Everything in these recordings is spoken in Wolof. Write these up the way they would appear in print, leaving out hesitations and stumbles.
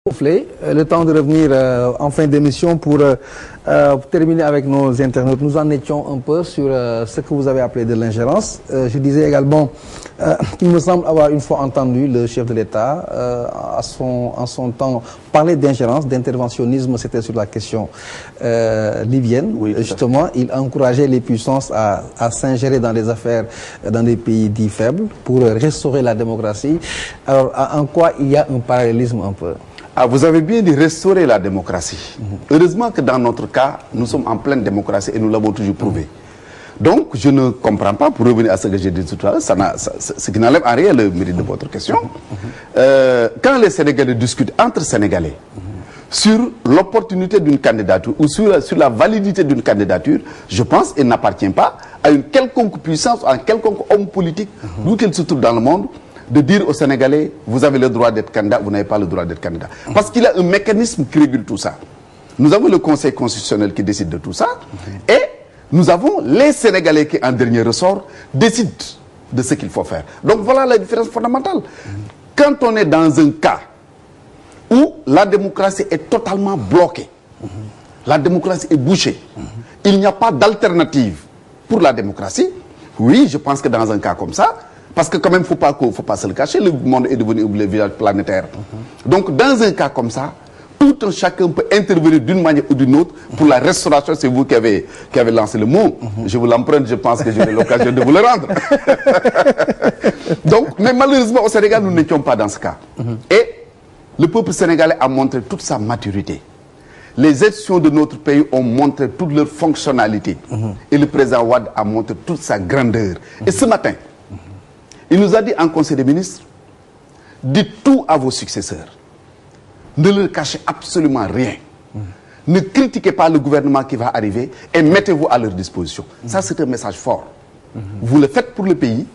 Le temps de revenir en fin d'émission pour terminer avec nos internautes. Nous en étions un peu sur ce que vous avez appelé de l'ingérence. Je disais également qu'il me semble avoir une fois entendu le chef de l'État en son temps parler d'ingérence, d'interventionnisme, c'était sur la question libyenne. Oui, justement, il encourageait les puissances à s'ingérer dans les affaires dans des pays dits faibles pour restaurer la démocratie. Alors, en quoi il y a un parallélisme un peu? Ah, vous avez bien dit restaurer la démocratie. Heureusement que dans notre cas, nous sommes en pleine démocratie et nous l'avons toujours prouvé. Donc, je ne comprends pas, pour revenir à ce que j'ai dit tout à l'heure, ce qui n'enlève en rien le mérite de votre question. Quand les Sénégalais discutent entre Sénégalais sur l'opportunité d'une candidature ou sur la validité d'une candidature, je pense qu'il n'appartient pas à une quelconque puissance, à un quelconque homme politique, d'où qu'il se trouve dans le monde, de dire aux Sénégalais, vous avez le droit d'être candidat, vous n'avez pas le droit d'être candidat. Parce qu'il y a un mécanisme qui régule tout ça. Nous avons le Conseil constitutionnel qui décide de tout ça, et nous avons les Sénégalais qui, en dernier ressort, décident de ce qu'il faut faire. Donc voilà la différence fondamentale. Quand on est dans un cas où la démocratie est totalement bloquée, la démocratie est bouchée, il n'y a pas d'alternative pour la démocratie, oui, je pense que dans un cas comme ça, parce que quand même, faut pas se le cacher, le monde est devenu le village planétaire. Donc, dans un cas comme ça, tout un chacun peut intervenir d'une manière ou d'une autre pour la restauration. C'est vous qui avez lancé le mot. Je vous l'emprunte, je pense que j'aurai l'occasion de vous le rendre. Donc, mais malheureusement, au Sénégal, nous n'étions pas dans ce cas. Et le peuple sénégalais a montré toute sa maturité. Les institutions de notre pays ont montré toute leur fonctionnalité. Et le président Wade a montré toute sa grandeur. Et ce matin, il nous a dit en Conseil des ministres, dites tout à vos successeurs. Ne leur cachez absolument rien. Ne critiquez pas le gouvernement qui va arriver et mettez-vous à leur disposition. Ça, c'est un message fort. Vous le faites pour le pays.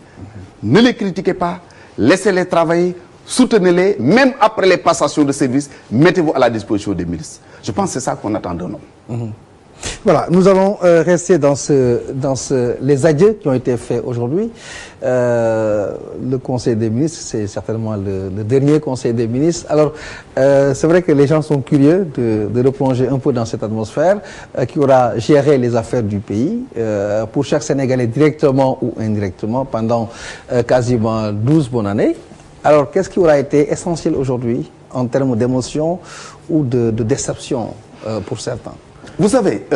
Ne les critiquez pas. Laissez-les travailler. Soutenez-les. Même après les passations de service, mettez-vous à la disposition des ministres. Je pense que c'est ça qu'on attend de nous. Voilà, nous allons rester dans les adieux qui ont été faits aujourd'hui. Le Conseil des ministres, c'est certainement le dernier Conseil des ministres. Alors, c'est vrai que les gens sont curieux de replonger un peu dans cette atmosphère qui aura géré les affaires du pays pour chaque Sénégalais directement ou indirectement pendant quasiment 12 bonnes années. Alors, qu'est-ce qui aura été essentiel aujourd'hui en termes d'émotion ou de déception pour certains? Vous savez,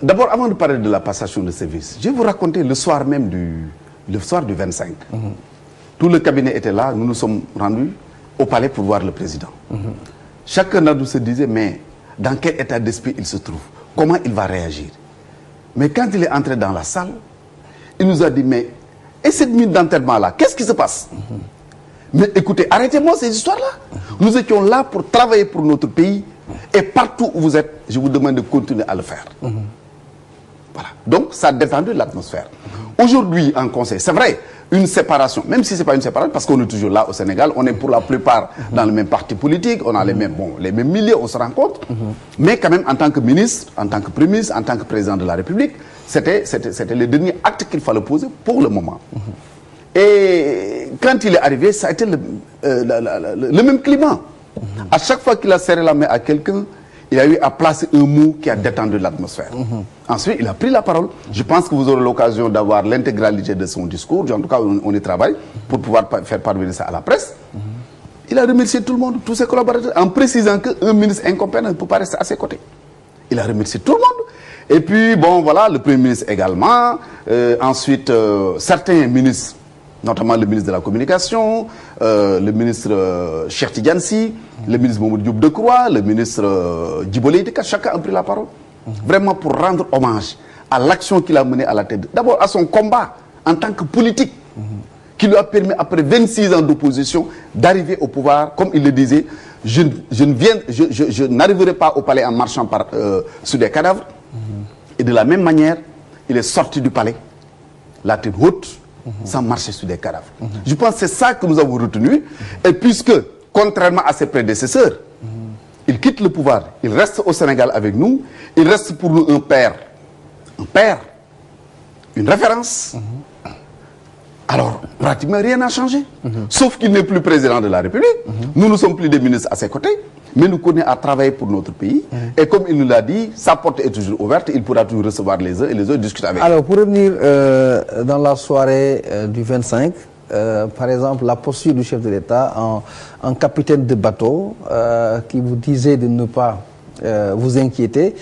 d'abord, avant de parler de la passation de service, je vais vous raconter le soir même du 25. Tout le cabinet était là, nous nous sommes rendus au palais pour voir le président. Chacun d'entre nous se disait, mais dans quel état d'esprit il se trouve? Comment il va réagir? Mais quand il est entré dans la salle, il nous a dit, mais, et cette minute d'enterrement-là, qu'est-ce qui se passe? Mais écoutez, arrêtez-moi ces histoires-là. Nous étions là pour travailler pour notre pays. Et partout où vous êtes, je vous demande de continuer à le faire. Voilà. Donc, ça a détendu l'atmosphère. Aujourd'hui, en Conseil, c'est vrai, une séparation, même si ce n'est pas une séparation, parce qu'on est toujours là au Sénégal, on est pour la plupart dans le même parti politique, on a les mêmes milieux, on se rencontre. Mais quand même, en tant que ministre, en tant que Premier ministre, en tant que président de la République, c'était le dernier acte qu'il fallait poser pour le moment. Et quand il est arrivé, ça a été le même climat. À chaque fois qu'il a serré la main à quelqu'un, il a eu à placer un mot qui a détendu l'atmosphère. Ensuite, il a pris la parole. Je pense que vous aurez l'occasion d'avoir l'intégralité de son discours. En tout cas, on y travaille pour pouvoir faire parvenir ça à la presse. Il a remercié tout le monde, tous ses collaborateurs, en précisant qu'un ministre incompétent ne peut pas rester à ses côtés. Il a remercié tout le monde. Et puis, bon, voilà, le Premier ministre également. Ensuite, certains ministres, notamment le ministre de la Communication, le ministre Cheikh Tidiane Sy, le ministre Mamadou Diop Decroix, le ministre Djibo Leyti Ka, chacun a pris la parole. Vraiment pour rendre hommage à l'action qu'il a menée à la tête. D'abord à son combat en tant que politique, qui lui a permis, après 26 ans d'opposition, d'arriver au pouvoir. Comme il le disait, je n'arriverai pas au palais en marchant sur des cadavres. Et de la même manière, il est sorti du palais, la tête haute, sans marcher sur des cadavres. Je pense que c'est ça que nous avons retenu. Et puisque, contrairement à ses prédécesseurs, il quitte le pouvoir, il reste au Sénégal avec nous, il reste pour nous un père, une référence, Alors, pratiquement rien n'a changé. Sauf qu'il n'est plus président de la République. Nous ne sommes plus des ministres à ses côtés. Mais nous connaissons à travailler pour notre pays. Et comme il nous l'a dit, sa porte est toujours ouverte. Il pourra toujours recevoir les uns et les autres discuter avec eux. Alors, pour revenir dans la soirée du 25, par exemple, la posture du chef de l'État en capitaine de bateau qui vous disait de ne pas vous inquiéter,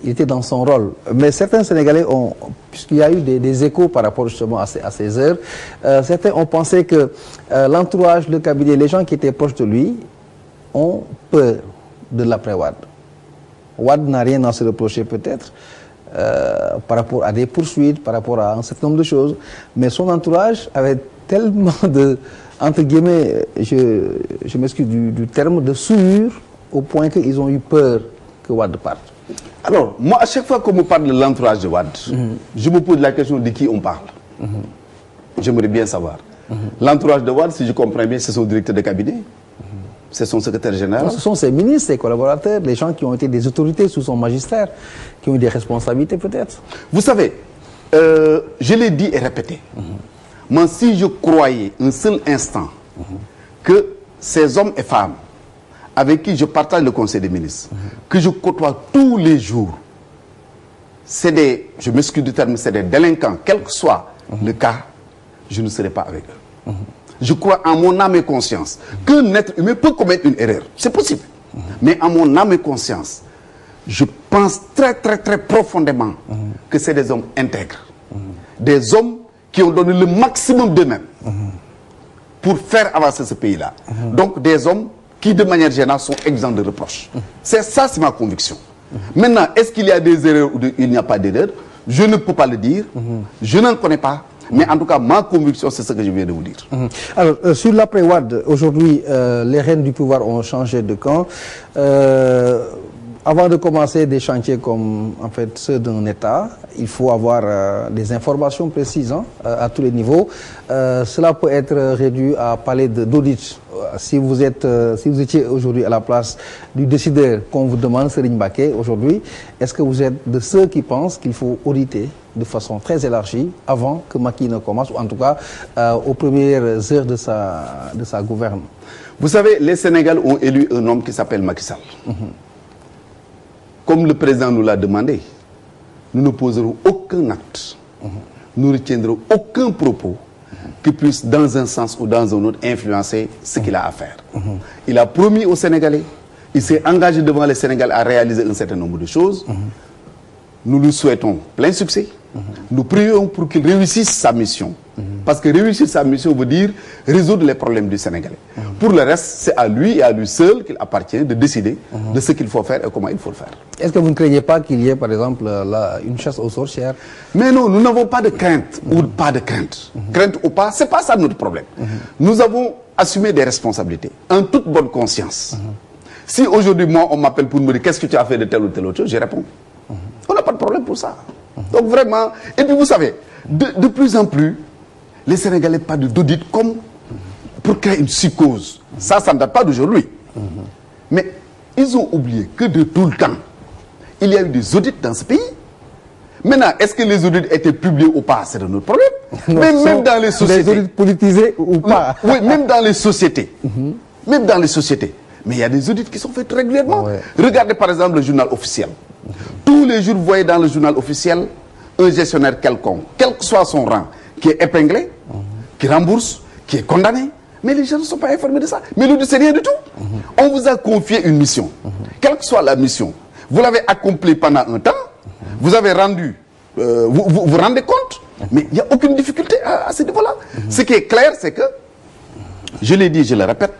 il était dans son rôle. Mais certains Sénégalais ont, puisqu'il y a eu des échos par rapport justement à ces heures, certains ont pensé que l'entourage, le cabinet, les gens qui étaient proches de lui ont peur de l'après-Wade. Wade n'a rien à se reprocher peut-être par rapport à des poursuites, par rapport à un certain nombre de choses, mais son entourage avait tellement de, entre guillemets, je m'excuse du terme, de souillure au point qu'ils ont eu peur que Wade parte. Alors, moi, à chaque fois qu'on me parle de l'entourage de Wade, je me pose la question de qui on parle. J'aimerais bien savoir. L'entourage de Wade, si je comprends bien, c'est son directeur de cabinet, c'est son secrétaire général. Non, ce sont ses ministres, ses collaborateurs, les gens qui ont été des autorités sous son magistère, qui ont eu des responsabilités peut-être. Vous savez, je l'ai dit et répété, moi, si je croyais un seul instant que ces hommes et femmes avec qui je partage le conseil des ministres, que je côtoie tous les jours, c'est des, je m'excuse du terme, c'est des délinquants, quel que soit le cas, je ne serai pas avec eux. Je crois en mon âme et conscience qu'un être humain peut commettre une erreur, c'est possible. Mais en mon âme et conscience, je pense très très très profondément que c'est des hommes intègres, des hommes qui ont donné le maximum d'eux-mêmes pour faire avancer ce pays-là. Donc des hommes qui de manière générale sont exempts de reproches. C'est ça, c'est ma conviction. Maintenant, est-ce qu'il y a des erreurs ou il n'y a pas d'erreurs? Je ne peux pas le dire, je n'en connais pas, mais en tout cas, ma conviction, c'est ce que je viens de vous dire. Alors, sur l'après-Wade, aujourd'hui, les rênes du pouvoir ont changé de camp. Avant de commencer des chantiers comme en fait ceux d'un État, il faut avoir des informations précises à tous les niveaux. Cela peut être réduit à parler d'audit. Si vous étiez aujourd'hui à la place du décideur qu'on vous demande, Serigne Mbacké, aujourd'hui, est-ce que vous êtes de ceux qui pensent qu'il faut auditer de façon très élargie avant que Macky ne commence, ou en tout cas aux premières heures de sa gouverne? Vous savez, les Sénégalais ont élu un homme qui s'appelle Macky Sall. Comme le président nous l'a demandé, nous ne poserons aucun acte, nous ne retiendrons aucun propos qui puisse, dans un sens ou dans un autre, influencer ce qu'il a à faire. Il a promis aux Sénégalais, il s'est engagé devant les Sénégalais à réaliser un certain nombre de choses. Nous lui souhaitons plein succès. Nous prions pour qu'il réussisse sa mission. Parce que réussir sa mission veut dire résoudre les problèmes du Sénégalais. Pour le reste, c'est à lui et à lui seul qu'il appartient de décider de ce qu'il faut faire et comment il faut le faire. Est-ce que vous ne craignez pas qu'il y ait, par exemple, une chasse aux sorcières? Mais non, nous n'avons pas de crainte ou pas de crainte. Crainte ou pas, c'est pas ça notre problème. Nous avons assumé des responsabilités en toute bonne conscience. Si aujourd'hui, moi, on m'appelle pour me dire qu'est-ce que tu as fait de telle ou telle autre chose, je réponds. On n'a pas de problème pour ça. Donc vraiment, et puis vous savez, de plus en plus, les Sénégalais parlent d'audit comme pour créer une psychose. Ça ne date pas d'aujourd'hui. Mais ils ont oublié que de tout le temps, il y a eu des audits dans ce pays. Maintenant, est-ce que les audits étaient publiés ou pas? C'est de notre problème. Non, mais même dans les sociétés. Des audits politisés ou pas? Oui, même dans les sociétés. Même dans les sociétés. Mais il y a des audits qui sont faits régulièrement. Ouais. Regardez par exemple le journal officiel. Tous les jours, vous voyez dans le journal officiel un gestionnaire quelconque, quel que soit son rang, qui est épinglé, qui rembourse, qui est condamné. Mais les gens ne sont pas informés de ça. Mais l'audit, c'est rien du tout. On vous a confié une mission. Quelle que soit la mission, vous l'avez accomplie pendant un temps, vous avez rendu, vous rendez compte, mais il n'y a aucune difficulté à ce niveau-là. Ce qui est clair, c'est que, je l'ai dit, je le répète,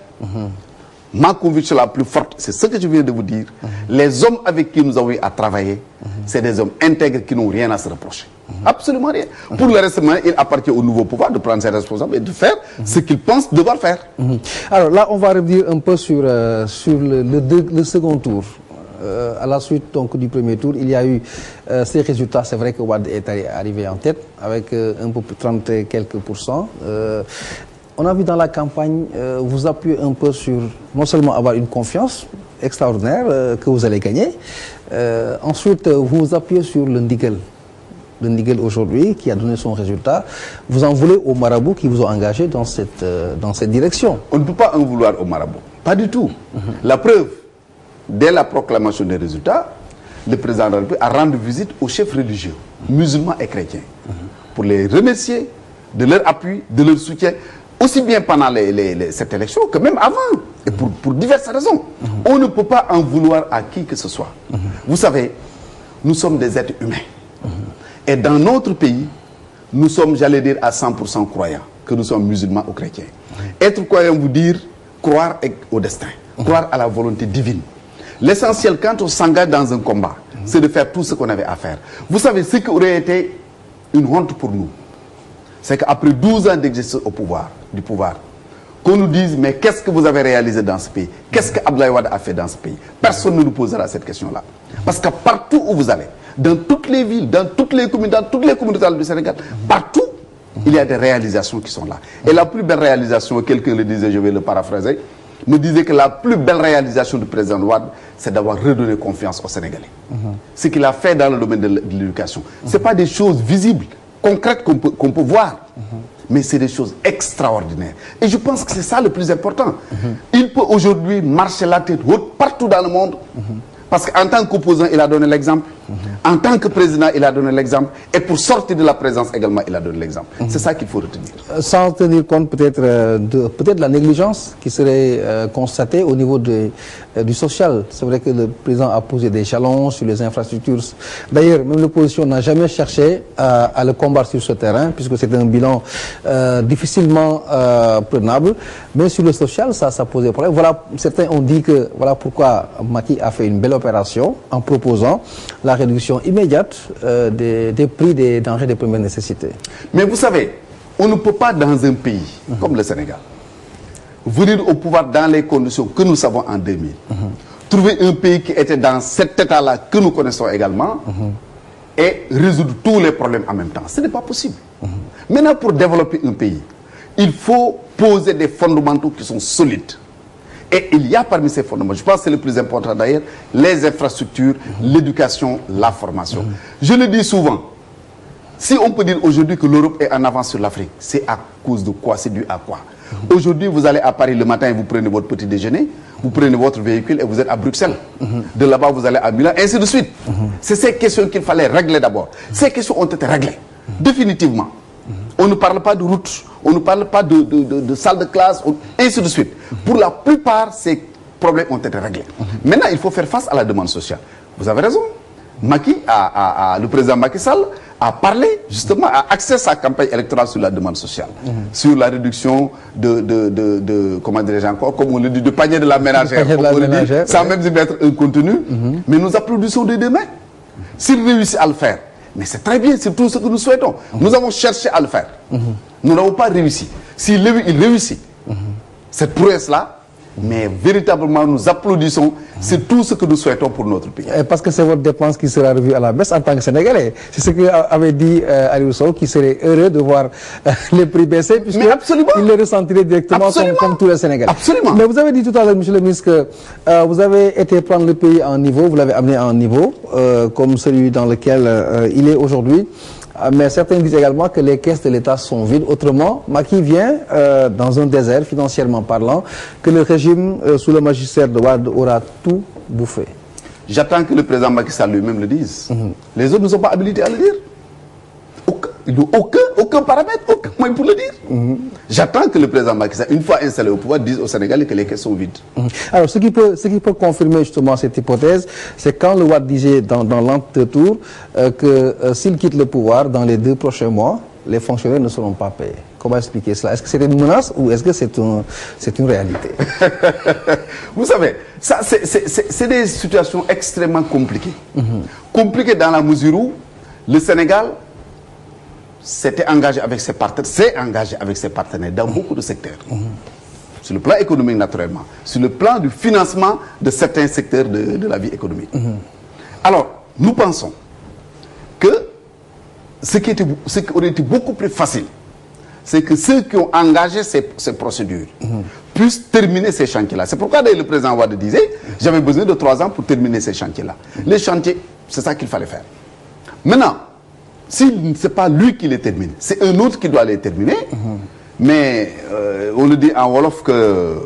ma conviction la plus forte, c'est ce que je viens de vous dire. Les hommes avec qui nous avons eu à travailler, c'est des hommes intègres qui n'ont rien à se reprocher. Absolument rien. Pour le reste, il appartient au nouveau pouvoir de prendre ses responsabilités et de faire ce qu'il pense devoir faire. Alors là, on va revenir un peu sur le second tour. À la suite donc, du premier tour, il y a eu ces résultats. C'est vrai que Wade est arrivé en tête avec un peu plus 30 et quelques %. On a vu dans la campagne, vous appuyez un peu sur non seulement avoir une confiance extraordinaire que vous allez gagner, ensuite vous appuyez sur le ndigal. de Ndiguel aujourd'hui, qui a donné son résultat. Vous en voulez aux marabouts qui vous ont engagé dans cette direction? On ne peut pas en vouloir aux marabouts. Pas du tout. La preuve, dès la proclamation des résultats, le président de la République a rendu visite aux chefs religieux, musulmans et chrétiens, pour les remercier de leur appui, de leur soutien, aussi bien pendant cette élection que même avant, et pour diverses raisons. On ne peut pas en vouloir à qui que ce soit. Vous savez, nous sommes des êtres humains. Et dans notre pays, nous sommes, j'allais dire, à 100% croyants, que nous sommes musulmans ou chrétiens. Être croyant veut dire croire au destin, croire à la volonté divine. L'essentiel, quand on s'engage dans un combat, c'est de faire tout ce qu'on avait à faire. Vous savez, ce qui aurait été une honte pour nous, c'est qu'après 12 ans d'exercice du pouvoir, qu'on nous dise, mais qu'est-ce que vous avez réalisé dans ce pays? Qu'est-ce que Abdoulaye Wade a fait dans ce pays? Personne ne nous posera cette question-là. Parce que partout où vous allez, dans toutes les villes, dans toutes les communes, dans toutes les communautés du Sénégal, partout, il y a des réalisations qui sont là. Et la plus belle réalisation, quelqu'un le disait, je vais le paraphraser, me disait que la plus belle réalisation du président Wade, c'est d'avoir redonné confiance aux Sénégalais. Ce qu'il a fait dans le domaine de l'éducation. Ce n'est pas des choses visibles, concrètes qu'on peut voir, mais c'est des choses extraordinaires. Et je pense que c'est ça le plus important. Il peut aujourd'hui marcher la tête haute partout dans le monde, parce qu'en tant qu'opposant, il a donné l'exemple. En tant que président, il a donné l'exemple. Et pour sortir de la présence également, il a donné l'exemple. C'est ça qu'il faut retenir. Sans tenir compte peut-être de la négligence qui serait constatée au niveau du social. C'est vrai que le président a posé des jalons sur les infrastructures. D'ailleurs, même l'opposition n'a jamais cherché à le combattre sur ce terrain, puisque c'est un bilan difficilement prenable. Mais sur le social, ça posait problème. Voilà, certains ont dit que voilà pourquoi Macky a fait une belle opération en proposant la réduction immédiate des prix des denrées de première nécessité. Mais vous savez, on ne peut pas dans un pays comme le Sénégal venir au pouvoir dans les conditions que nous savons en 2000. Trouver un pays qui était dans cet état-là que nous connaissons également et résoudre tous les problèmes en même temps. Ce n'est pas possible. Maintenant, pour développer un pays, il faut poser des fondamentaux qui sont solides. Et il y a parmi ces fondements, je pense que c'est le plus important d'ailleurs, les infrastructures, l'éducation, la formation. Je le dis souvent, si on peut dire aujourd'hui que l'Europe est en avance sur l'Afrique, c'est à cause de quoi? C'est dû à quoi? Aujourd'hui, vous allez à Paris le matin et vous prenez votre petit déjeuner, vous prenez votre véhicule et vous êtes à Bruxelles. De là-bas, vous allez à Milan, et ainsi de suite. C'est ces questions qu'il fallait régler d'abord. Ces questions ont été réglées, définitivement. On ne parle pas de route, on ne parle pas de salle de classe, ainsi de suite. Pour la plupart, ces problèmes ont été réglés. Maintenant, il faut faire face à la demande sociale. Vous avez raison. Le président Macky Sall a parlé, justement, a axé sa campagne électorale sur la demande sociale. Sur la réduction comment dirais-je encore, comme on le dit, de panier de la ménagère. Sans même y mettre un contenu. Mais nous applaudissons des deux mains. S'il réussit à le faire, mais c'est très bien, c'est tout ce que nous souhaitons. Nous avons cherché à le faire. Nous n'avons pas réussi. S'il réussit, cette prouesse-là, mais véritablement nous applaudissons, c'est tout ce que nous souhaitons pour notre pays. Parce que c'est votre dépense qui sera revue à la baisse en tant que Sénégalais. C'est ce qu'avait dit Aliou Sow, qui serait heureux de voir les prix baisser, puisqu'il le ressentirait directement comme tous les Sénégalais. Absolument. Mais vous avez dit tout à l'heure, monsieur le ministre, que vous avez été prendre le pays à un niveau, vous l'avez amené à un niveau, comme celui dans lequel il est aujourd'hui. Mais certains disent également que les caisses de l'État sont vides. Autrement, Macky vient dans un désert, financièrement parlant, que le régime sous le magistère de Wade aura tout bouffé. J'attends que le président Macky Sall lui-même le dise. Les autres ne sont pas habilités à le dire. Aucun paramètre, aucun moyen pour le dire. J'attends que le président Macky Sall, une fois installé au pouvoir, dise aux Sénégalais que les caisses sont vides. Alors, ce qui peut confirmer justement cette hypothèse, c'est quand le Wade disait dans l'entre-tour que s'il quitte le pouvoir dans les 2 prochains mois, les fonctionnaires ne seront pas payés. Comment expliquer cela? Est-ce que c'est une menace ou est-ce que c'est une réalité? Vous savez, c'est des situations extrêmement compliquées. Compliquées dans la mesure où le Sénégal s'était engagé avec ses partenaires, dans beaucoup de secteurs. Sur le plan économique, naturellement. Sur le plan du financement de certains secteurs de la vie économique. Alors, nous pensons que ce qui aurait été beaucoup plus facile, c'est que ceux qui ont engagé ces procédures puissent terminer ces chantiers-là. C'est pourquoi d'ailleurs le président Wade disait, j'avais besoin de 3 ans pour terminer ces chantiers-là. Les chantiers, c'est ça qu'il fallait faire. Maintenant, c'est pas lui qui les termine, c'est un autre qui doit les terminer. Mais on le dit en wolof que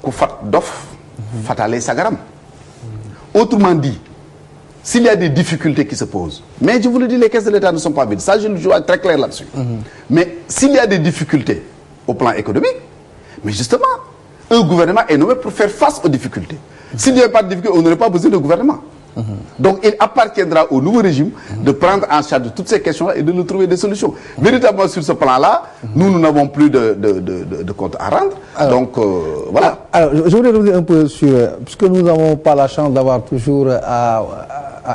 ku fat dof fatale sagaram. Autrement dit, s'il y a des difficultés qui se posent, mais je vous le dis, les caisses de l'État ne sont pas vides, ça je le vois très clair là-dessus. Mais s'il y a des difficultés au plan économique, mais justement, un gouvernement est nommé pour faire face aux difficultés. S'il n'y avait pas de difficultés, on n'aurait pas besoin de gouvernement. Donc il appartiendra au nouveau régime de prendre en charge toutes ces questions-là et de nous trouver des solutions. Véritablement sur ce plan-là, nous n'avons plus de compte à rendre. Alors, donc voilà. Alors je voudrais revenir un peu sur, puisque nous n'avons pas la chance d'avoir toujours à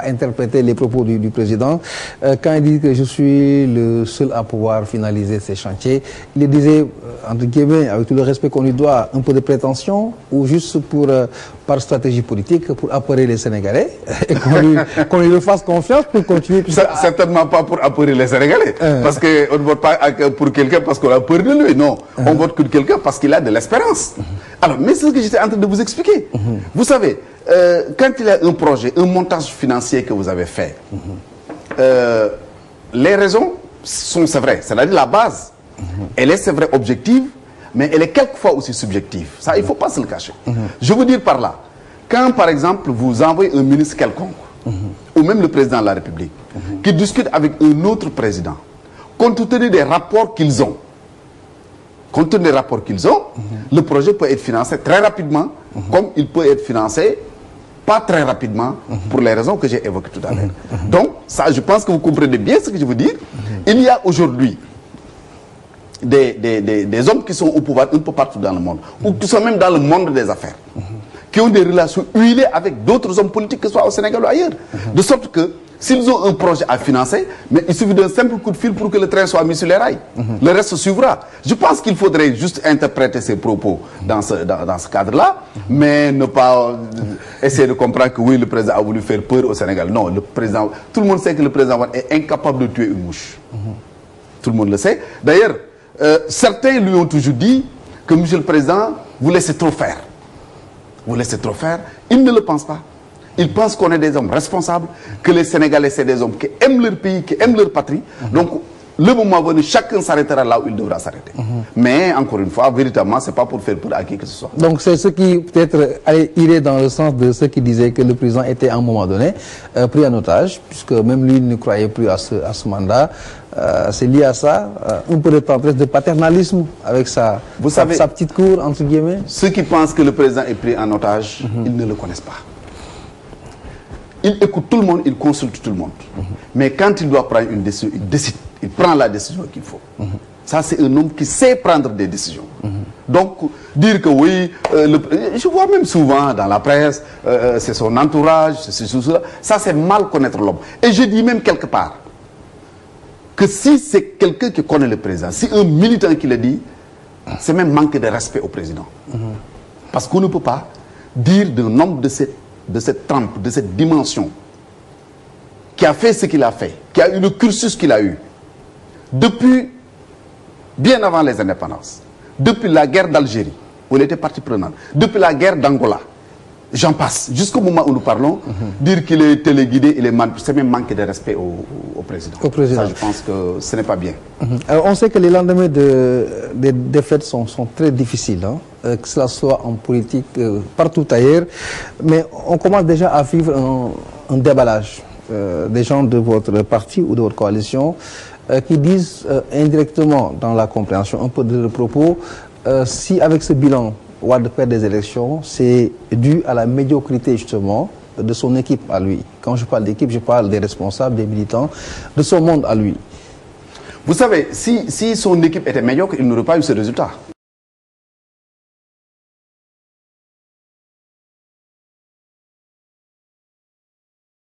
interpréter les propos du président, quand il dit que je suis le seul à pouvoir finaliser ces chantiers, il disait, entre guillemets, avec tout le respect qu'on lui doit, un peu de prétention, ou juste pour, par stratégie politique, pour apeurer les Sénégalais, et qu'on lui fasse confiance pour continuer. Certainement pas pour apeurer les Sénégalais, parce qu'on ne vote pas pour quelqu'un parce qu'on a peur de lui, non. On vote pour quelqu'un parce qu'il a de l'espérance. Alors, mais c'est ce que j'étais en train de vous expliquer. Vous savez, quand il y a un projet, un montage financier que vous avez fait, les raisons sont, c'est vrai, c'est-à-dire la base, elle est, c'est vrai, objective, mais elle est quelquefois aussi subjective. Ça, il ne faut pas se le cacher. Je veux dire par là, quand par exemple vous envoyez un ministre quelconque, ou même le président de la République, qui discute avec un autre président, compte tenu des rapports qu'ils ont, le projet peut être financé très rapidement, comme il peut être financé pas très rapidement, pour les raisons que j'ai évoquées tout à l'heure. Donc, ça, je pense que vous comprenez bien ce que je veux dire. Il y a aujourd'hui des hommes qui sont au pouvoir un peu partout dans le monde, ou qui sont même dans le monde des affaires, qui ont des relations huilées avec d'autres hommes politiques, que ce soit au Sénégal ou ailleurs. De sorte que, s'ils ont un projet à financer, mais il suffit d'un simple coup de fil pour que le train soit mis sur les rails. Le reste suivra. Je pense qu'il faudrait juste interpréter ces propos dans ce cadre-là, mais ne pas essayer de comprendre que oui, le président a voulu faire peur au Sénégal. Non, le président, tout le monde sait que le président est incapable de tuer une mouche. Tout le monde le sait. D'ailleurs, certains lui ont toujours dit que monsieur le président, vous laissez trop faire. Vous laissez trop faire. Il ne le pense pas. Ils pensent qu'on est des hommes responsables, que les Sénégalais, c'est des hommes qui aiment leur pays, qui aiment leur patrie. Donc, le moment venu, chacun s'arrêtera là où il devra s'arrêter. Mais, encore une fois, véritablement, ce n'est pas pour faire peur à qui que ce soit. Donc, c'est ce qui, peut-être, irait dans le sens de ceux qui disaient que le président était, à un moment donné, pris en otage, puisque même lui ne croyait plus à ce mandat. C'est lié à ça, un peu de tendresse, de paternalisme avec sa petite cour, entre guillemets. Ceux qui pensent que le président est pris en otage, ils ne le connaissent pas. Il écoute tout le monde, il consulte tout le monde. Mais quand il doit prendre une décision, il décide. Il prend la décision qu'il faut. Ça, c'est un homme qui sait prendre des décisions. Donc, dire que oui, je vois même souvent dans la presse, c'est son entourage, c'est cela. Ça, c'est mal connaître l'homme. Et je dis même quelque part que si c'est quelqu'un qui connaît le président, si un militant qui le dit, c'est même manquer de respect au président. Parce qu'on ne peut pas dire d'un homme de cette trempe, de cette dimension, qui a fait ce qu'il a fait, qui a eu le cursus qu'il a eu, depuis bien avant les indépendances, depuis la guerre d'Algérie, où il était partie prenante, depuis la guerre d'Angola, j'en passe, jusqu'au moment où nous parlons, dire qu'il est téléguidé, c'est même manquer de respect au président. Ça, je pense que ce n'est pas bien. Alors, on sait que les lendemains des défaites sont très difficiles, hein, que cela soit en politique, partout ailleurs, mais on commence déjà à vivre un déballage des gens de votre parti ou de votre coalition qui disent indirectement dans la compréhension un peu de leurs propos, si avec ce bilan Wade perd des élections, c'est dû à la médiocrité justement de son équipe à lui. Quand je parle d'équipe, je parle des responsables, des militants, de son monde à lui. Vous savez, si son équipe était médiocre, il n'aurait pas eu ce résultat.